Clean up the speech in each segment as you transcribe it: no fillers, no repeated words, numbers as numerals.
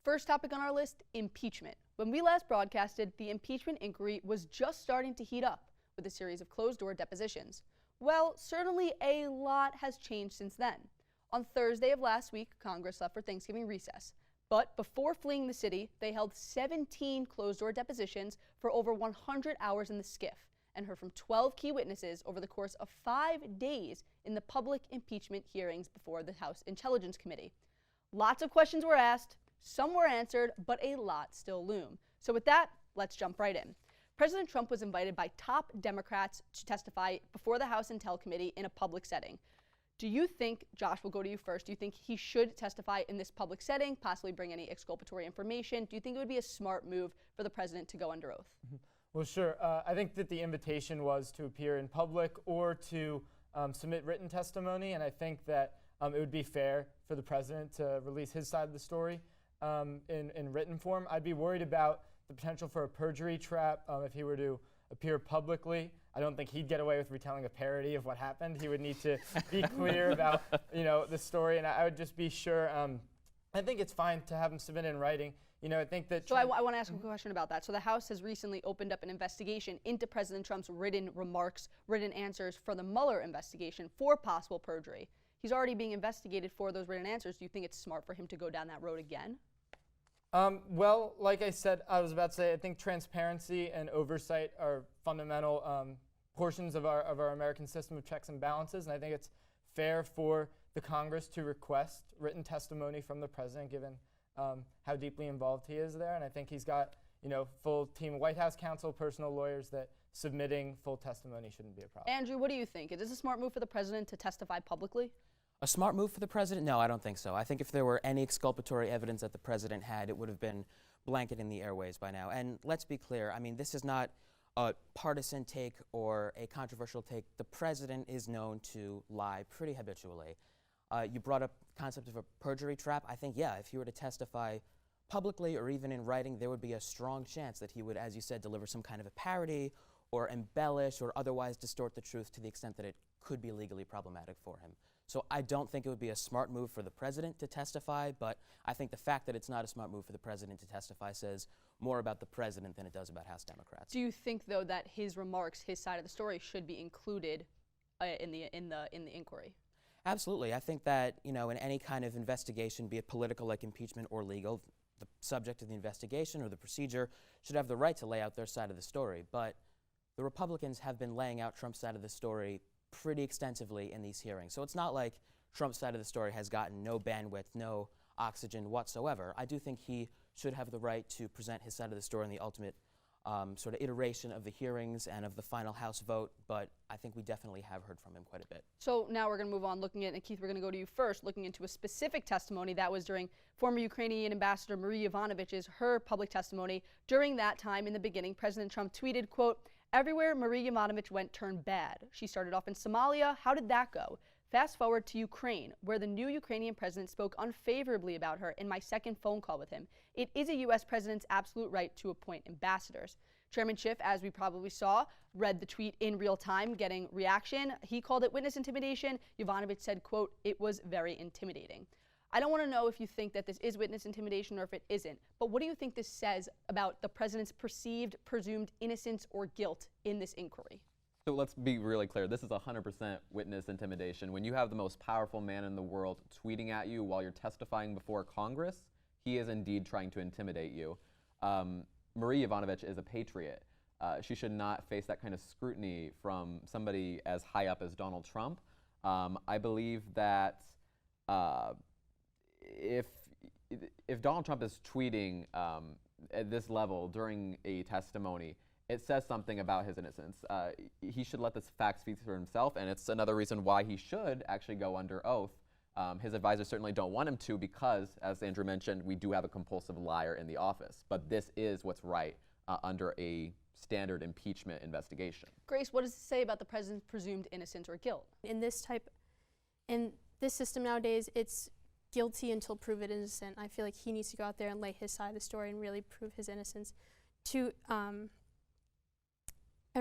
first topic on our list, impeachment. When we last broadcasted, the impeachment inquiry was just starting to heat up with a series of closed-door depositions. Well, certainly a lot has changed since then. On Thursday of last week, Congress left for Thanksgiving recess. But before fleeing the city, they held 17 closed-door depositions for over 100 hours in the skiff and heard from 12 key witnesses over the course of 5 days in the public impeachment hearings before the House Intelligence Committee. Lots of questions were asked, some were answered, but a lot still loom. So with that, let's jump right in. President Trump was invited by top Democrats to testify before the House Intel Committee in a public setting. Do you think, Josh, we'll go to you first, do you think he should testify in this public setting, possibly bring any exculpatory information? Do you think it would be a smart move for the president to go under oath? Well, sure. I think that the invitation was to appear in public or to submit written testimony, and I think that it would be fair for the president to release his side of the story in written form. I'd be worried about the potential for a perjury trap if he were to appear publicly. I don't think he'd get away with retelling a parody of what happened. He would need to be clear about, the story, and I would just be sure. I think it's fine to have him submit in writing. I think that. So I want to ask a question about that. So the House has recently opened up an investigation into President Trump's written remarks, written answers for the Mueller investigation for possible perjury. He's already being investigated for those written answers. Do you think it's smart for him to go down that road again? Well, like I said, I was about to say, I think transparency and oversight are fundamental portions of our American system of checks and balances, and I think it's fair for the Congress to request written testimony from the president, given how deeply involved he is there. And I think he's got, full team of White House counsel, personal lawyers, that submitting full testimony shouldn't be a problem. Andrew, what do you think? Is this a smart move for the president to testify publicly? A smart move for the president? No, I don't think so. I think if there were any exculpatory evidence that the president had, it would have been blanketed in the airways by now. And let's be clear, this is not a partisan take or a controversial take. The president is known to lie pretty habitually. You brought up the concept of a perjury trap. I think, yeah, if he were to testify publicly or even in writing, there would be a strong chance that he would, as you said, deliver some kind of a parody or embellish or otherwise distort the truth to the extent that it could be legally problematic for him. So I don't think it would be a smart move for the president to testify, but I think the fact that it's not a smart move for the president to testify says more about the president than it does about House Democrats. Do you think, though, that his remarks, his side of the story, should be included in the inquiry? Absolutely. I think that, in any kind of investigation, be it political like impeachment or legal, the subject of the investigation or the procedure should have the right to lay out their side of the story. But the Republicans have been laying out Trump's side of the story pretty extensively in these hearings. So it's not like Trump's side of the story has gotten no bandwidth, no oxygen whatsoever. I do think he should have the right to present his side of the story in the ultimate sort of iteration of the hearings and of the final House vote, but I think we definitely have heard from him quite a bit. So now we're going to move on looking at, and Keith, we're going to go to you first, looking into a specific testimony that was during former Ukrainian Ambassador Marie Yovanovitch's, her public testimony. During that time, in the beginning, President Trump tweeted, quote, "Everywhere Marie Yovanovitch went turned bad. She started off in Somalia. How did that go? Fast forward to Ukraine, where the new Ukrainian president spoke unfavorably about her in my second phone call with him. It is a U.S. president's absolute right to appoint ambassadors." Chairman Schiff, as we probably saw, read the tweet in real time, getting reaction. He called it witness intimidation. Yovanovitch said, quote, "It was very intimidating." I don't want to know if you think that this is witness intimidation or if it isn't, but what do you think this says about the president's perceived, presumed innocence or guilt in this inquiry? So let's be really clear. This is 100% witness intimidation. When you have the most powerful man in the world tweeting at you while you're testifying before Congress, he is indeed trying to intimidate you. Marie Yovanovitch is a patriot. She should not face that kind of scrutiny from somebody as high up as Donald Trump. I believe that if Donald Trump is tweeting at this level during a testimony, it says something about his innocence. He should let this fact speak for himself, and it's another reason why he should actually go under oath. His advisors certainly don't want him to because, as Andrew mentioned, we do have a compulsive liar in the office. But this is what's right under a standard impeachment investigation. Grace, what does it say about the president's presumed innocence or guilt? In this system nowadays, it's guilty until proven innocent. I feel like he needs to go out there and lay his side of the story and really prove his innocence.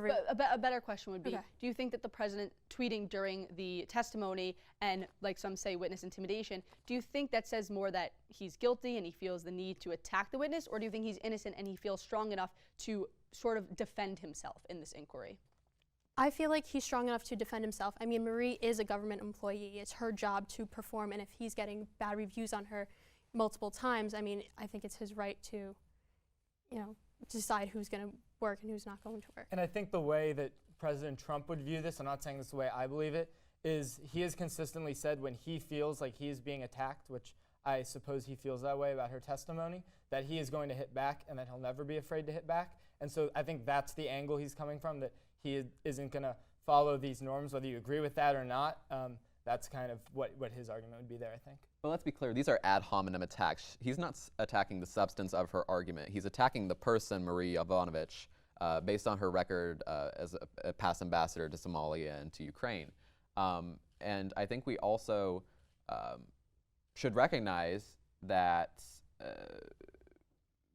But a better question would be, Okay. do you think that the president tweeting during the testimony and, like some say, witness intimidation, do you think that says more that he's guilty and he feels the need to attack the witness, or do you think he's innocent and he feels strong enough to sort of defend himself in this inquiry? I feel like he's strong enough to defend himself. I mean, Marie is a government employee. It's her job to perform, and if he's getting bad reviews on her multiple times, I mean, I think it's his right to, decide who's going to work and who's not going to work. And I think the way that President Trump would view this, I'm not saying this is the way I believe it, is he has consistently said when he feels like he is being attacked, which I suppose he feels that way about her testimony, that he is going to hit back and that he'll never be afraid to hit back. And so I think that's the angle he's coming from, that he isn't going to follow these norms, whether you agree with that or not. That's kind of what his argument would be there, I think. But let's be clear, these are ad hominem attacks. He's not attacking the substance of her argument. He's attacking the person, Marie Yovanovitch, based on her record as a past ambassador to Somalia and to Ukraine. And I think we also should recognize that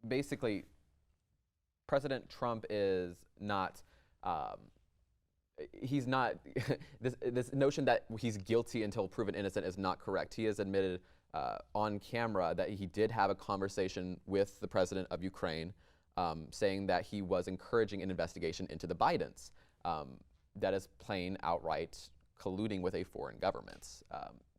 basically President Trump is not he's not, this notion that he's guilty until proven innocent is not correct. He has admitted on camera that he did have a conversation with the president of Ukraine, saying that he was encouraging an investigation into the Bidens. That is plain, outright colluding with a foreign government.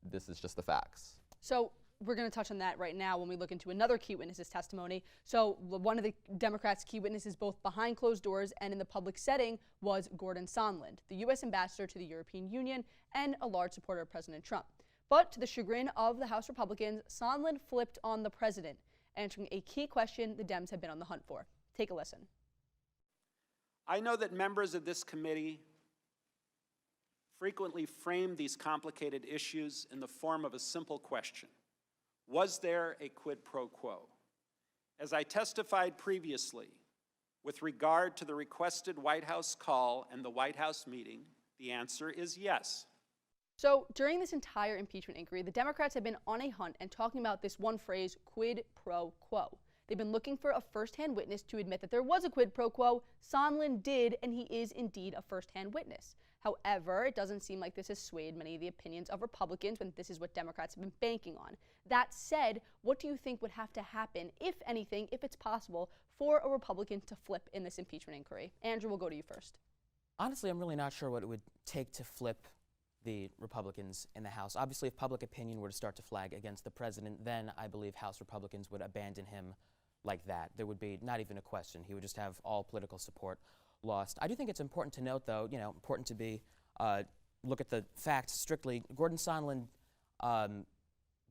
This is just the facts. So we're going to touch on that right now when we look into another key witness's testimony. So one of the Democrats' key witnesses, both behind closed doors and in the public setting, was Gordon Sandlin, the U.S. ambassador to the European Union and a large supporter of President Trump. But to the chagrin of the House Republicans, Sandlin flipped on the president, answering a key question the Dems have been on the hunt for. Take a listen. I know that members of this committee frequently frame these complicated issues in the form of a simple question. Was there a quid pro quo? As I testified previously, with regard to the requested White House call and the White House meeting, the answer is yes. So during this entire impeachment inquiry, the Democrats have been on a hunt and talking about this one phrase, quid pro quo. They've been looking for a first-hand witness to admit that there was a quid pro quo. Sandlin did, and he is indeed a first-hand witness. However, it doesn't seem like this has swayed many of the opinions of Republicans when this is what Democrats have been banking on. That said, what do you think would have to happen, if anything, if it's possible, for a Republican to flip in this impeachment inquiry? Andrew, we'll go to you first. Honestly, I'm really not sure what it would take to flip the Republicans in the House. Obviously, if public opinion were to start to flag against the president, then I believe House Republicans would abandon him like that. There would be not even a question. He would just have all political support lost. I do think it's important to note, though, important to be, look at the facts strictly. Gordon Sandlin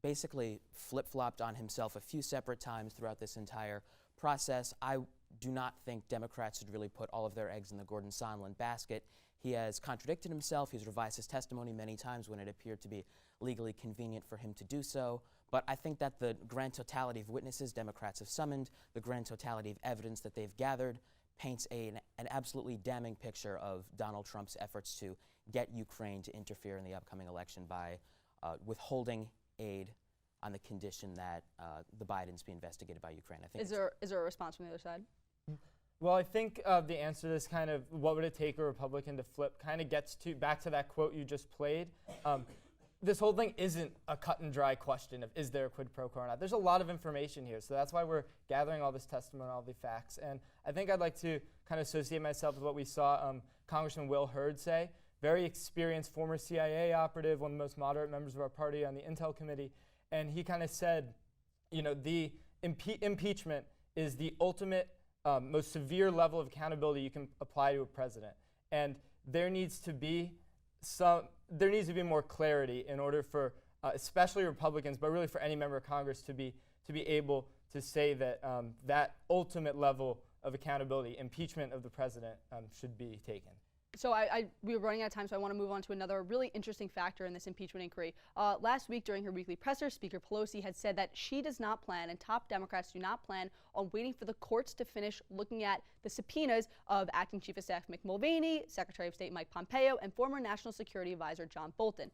basically flip-flopped on himself a few separate times throughout this entire process. I do not think Democrats should really put all of their eggs in the Gordon Sandlin basket. He has contradicted himself. He's revised his testimony many times when it appeared to be legally convenient for him to do so. But I think that the grand totality of witnesses Democrats have summoned, the grand totality of evidence that they've gathered, paints an absolutely damning picture of Donald Trump's efforts to get Ukraine to interfere in the upcoming election by withholding aid on the condition that the Bidens be investigated by Ukraine. I think Is there a response from the other side? Well, I think the answer to this kind of what would it take a Republican to flip kind of gets back to that quote you just played. This whole thing isn't a cut and dry question of is there a quid pro quo or not. There's a lot of information here, so that's why we're gathering all this testimony, all the facts. And I think I'd like to kind of associate myself with what we saw Congressman Will Hurd say, very experienced former CIA operative, one of the most moderate members of our party on the Intel Committee, and he kind of said, the impeachment is the ultimate, most severe level of accountability you can apply to a president. And there needs to be more clarity in order for, especially Republicans, but really for any member of Congress to be able to say that that ultimate level of accountability, impeachment of the president, should be taken. So we're running out of time, so I want to move on to another really interesting factor in this impeachment inquiry. Last week during her weekly presser, Speaker Pelosi had said that she does not plan, and top Democrats do not plan, on waiting for the courts to finish looking at the subpoenas of Acting Chief of Staff Mick Mulvaney, Secretary of State Mike Pompeo, and former National Security Advisor John Bolton.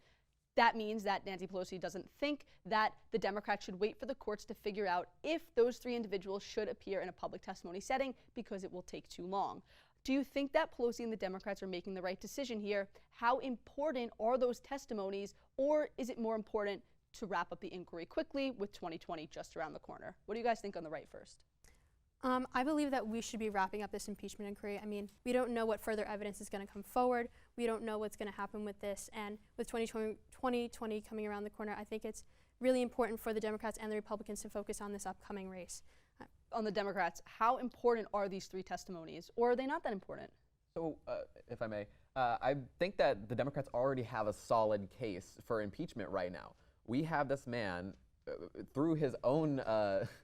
That means that Nancy Pelosi doesn't think that the Democrats should wait for the courts to figure out if those three individuals should appear in a public testimony setting because it will take too long. Do you think that Pelosi and the Democrats are making the right decision here? How important are those testimonies, or is it more important to wrap up the inquiry quickly with 2020 just around the corner? What do you guys think on the right first? I believe that we should be wrapping up this impeachment inquiry. I mean, we don't know what further evidence is going to come forward. We don't know what's going to happen with this. And with 2020 coming around the corner, I think it's really important for the Democrats and the Republicans to focus on this upcoming race. On the Democrats, how important are these 3 testimonies, or are they not that important? So, if I may, I think that the Democrats already have a solid case for impeachment right now. We have this man, through his own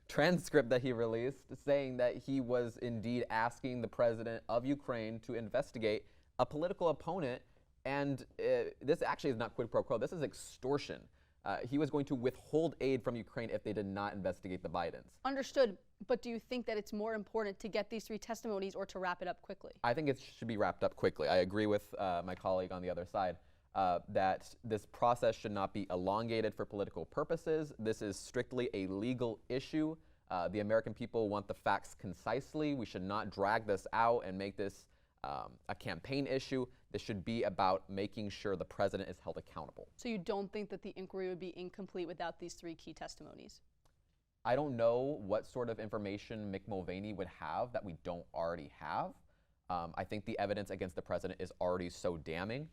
transcript that he released, saying that he was indeed asking the president of Ukraine to investigate a political opponent, and this actually is not quid pro quo, this is extortion. He was going to withhold aid from Ukraine if they did not investigate the Bidens. Understood, but do you think that it's more important to get these 3 testimonies or to wrap it up quickly? I think it should be wrapped up quickly. I agree with my colleague on the other side that this process should not be elongated for political purposes. This is strictly a legal issue. The American people want the facts concisely. We should not drag this out and make this a campaign issue. This should be about making sure the president is held accountable. So you don't think that the inquiry would be incomplete without these 3 key testimonies? I don't know what sort of information Mick Mulvaney would have that we don't already have. I think the evidence against the president is already so damning.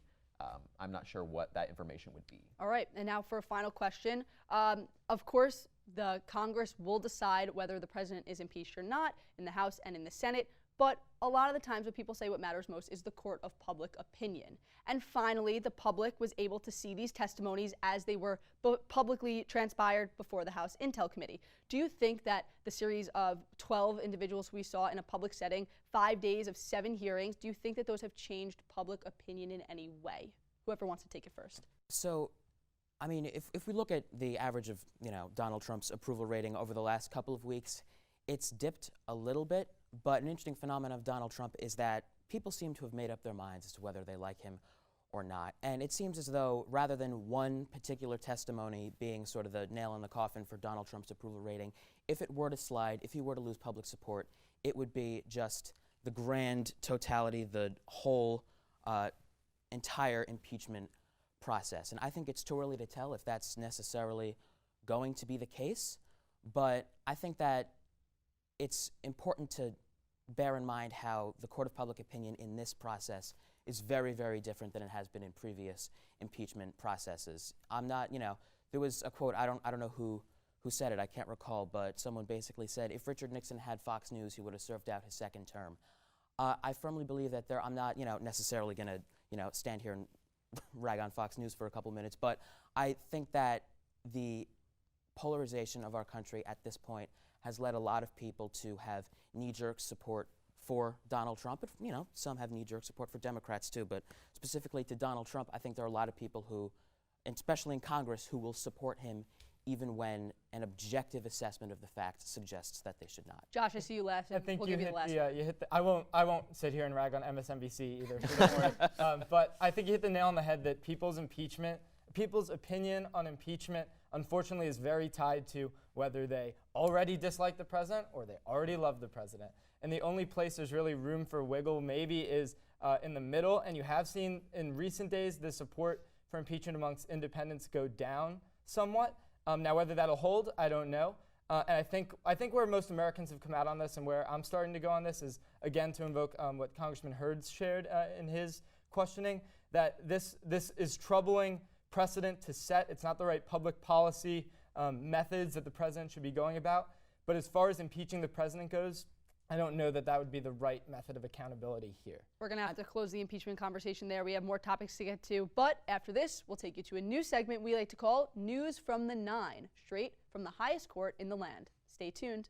I'm not sure what that information would be. All right, and now for a final question. Of course, the Congress will decide whether the president is impeached or not in the House and in the Senate, but a lot of the times what people say what matters most is the court of public opinion. And finally, the public was able to see these testimonies as they were publicly transpired before the House Intel Committee. Do you think that the series of 12 individuals we saw in a public setting, 5 days of 7 hearings, do you think that those have changed public opinion in any way? Whoever wants to take it first. So, I mean, if we look at the average of, Donald Trump's approval rating over the last couple of weeks, it's dipped a little bit, but an interesting phenomenon of Donald Trump is that people seem to have made up their minds as to whether they like him or not. And it seems as though rather than one particular testimony being sort of the nail in the coffin for Donald Trump's approval rating, if it were to slide, if he were to lose public support, it would be just the grand totality, the whole entire impeachment process. And I think it's too early to tell if that's necessarily going to be the case, but I think that it's important to bear in mind how the court of public opinion in this process is very, very different than it has been in previous impeachment processes. I'm not, there was a quote, I don't know who said it, I can't recall, but someone basically said, if Richard Nixon had Fox News, he would have served out his 2nd term. I firmly believe that I'm not, necessarily going to, stand here and rag on Fox News for a couple minutes, but I think that the polarization of our country at this point has led a lot of people to have knee-jerk support for Donald Trump. But, some have knee-jerk support for Democrats too, but specifically to Donald Trump, I think there are a lot of people who, and especially in Congress, who will support him even when an objective assessment of the facts suggests that they should not. Josh, I see you last. I think we'll you give hit you the last the, you hit the, I won't sit here and rag on MSNBC either. So don't worry. But I think you hit the nail on the head that people's opinion on impeachment, unfortunately, is very tied to whether they already dislike the president or they already love the president. And the only place there's really room for wiggle maybe is in the middle. And you have seen in recent days the support for impeachment amongst independents go down somewhat. Now, whether that'll hold, I don't know. And I think where most Americans have come out on this and where I'm starting to go on this is, again, to invoke what Congressman Hurd's shared in his questioning, that this is troubling precedent to set. It's not the right public policy methods that the president should be going about. But as far as impeaching the president goes, I don't know that would be the right method of accountability here. We're going to have to close the impeachment conversation there. We have more topics to get to. But after this, we'll take you to a new segment we like to call News from the Nine, straight from the highest court in the land. Stay tuned.